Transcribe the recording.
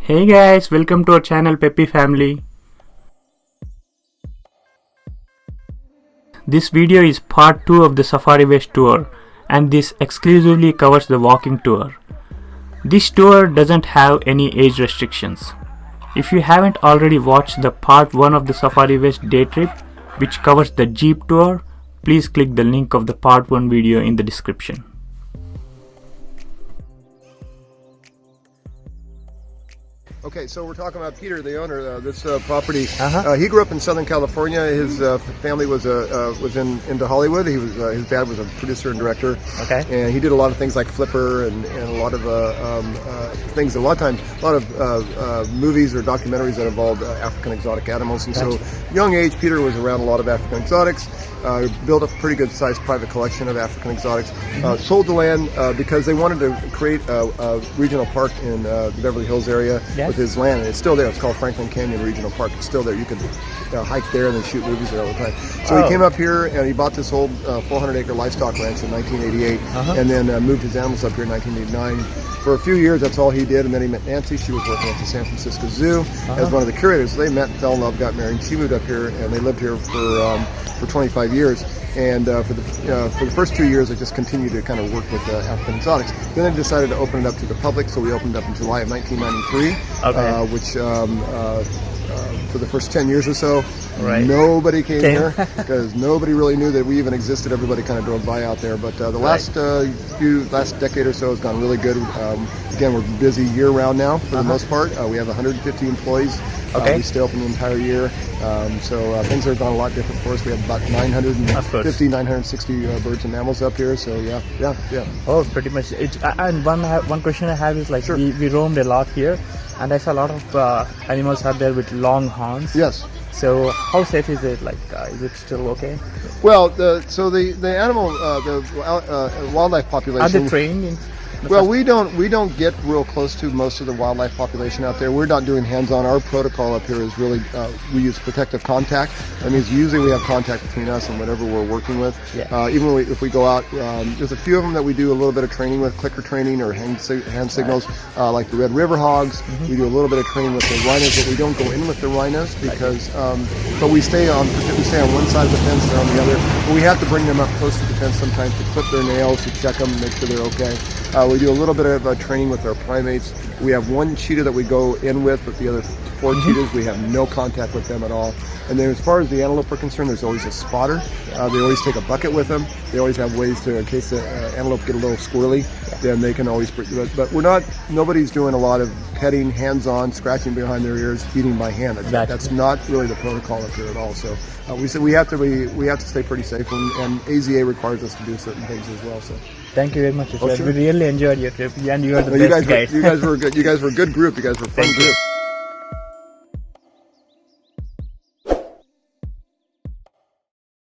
Hey guys, welcome to our channel Peppy Family. This video is part 2 of the Safari West tour, and this exclusively covers the walking tour. This tour doesn't have any age restrictions. If you haven't already watched the part 1 of the Safari West day trip, which covers the Jeep tour, please click the link of the part 1 video in the description. Okay, so we're talking about Peter, the owner of this property. He grew up in Southern California. His family was into Hollywood. He was his dad was a producer and director. Okay. And he did a lot of things like Flipper and a lot of things. A lot of movies or documentaries that involved African exotic animals. And so, young age, Peter was around a lot of African exotics. Built a pretty good sized private collection of African exotics. Sold the land because they wanted to create a regional park in the Beverly Hills area with his land. And it's still there. It's called Franklin Canyon Regional Park. It's still there. You can hike there and then shoot movies there all the time. So he came up here and he bought this old 400-acre livestock ranch in 1988 and then moved his animals up here in 1989. For a few years, that's all he did, and then he met Nancy. She was working at the SanFranscico Zoo as one of the curators. So they met, fell in love, got married. She moved up here, and they lived here for 25 years. And for the first 2 years, I just continued to kind of work with African exotics. Then I decided to open it up to the public, so we opened up in July of 1993, which for the first 10 years or so, nobody came here because nobody really knew that we even existed. Everybody kind of drove by out there. But the last decade or so has gone really good. Again, we're busy year-round now for the most part. We have 150 employees. We stay open the entire year. So things have gone a lot different for us. We have about 960 birds and mammals up here. So yeah. Oh, pretty much. And one question I have is like we roamed a lot here, and I saw a lot of animals out there with long horns. Yes. So how safe is it? Like, is it still okay? Well, the animal, the wildlife population. Are they trained in? Well, we don't get real close to most of the wildlife population out there. We're not doing hands-on. Our protocol up here is really we use protective contact. That means usually we have contact between us and whatever we're working with. Even if we go out, there's a few of them that we do a little bit of training with, clicker training or hand signals, like the red river hogs. We do a little bit of training with the rhinos, but we don't go in with the rhinos because. But we stay on one side of the fence, they're on the other. But we have to bring them up close to the fence sometimes to clip their nails, to check them, make sure they're okay. We do a little bit of training with our primates. We have one cheetah that we go in with, but the other 4 cheetahs, we have no contact with them at all. And then as far as the antelope are concerned, there's always a spotter. They always take a bucket with them. They always have ways to, in case the antelope get a little squirrely, then they can always, but nobody's doing a lot of petting, hands-on, scratching behind their ears, feeding by hand. That's not really the protocol up here at all. So we said we have to stay pretty safe, and AZA requires us to do certain things as well. So. Thank you very much. We really enjoyed your trip, and you are the best guide. You guys were good. You guys were a good group. You guys were a fun group.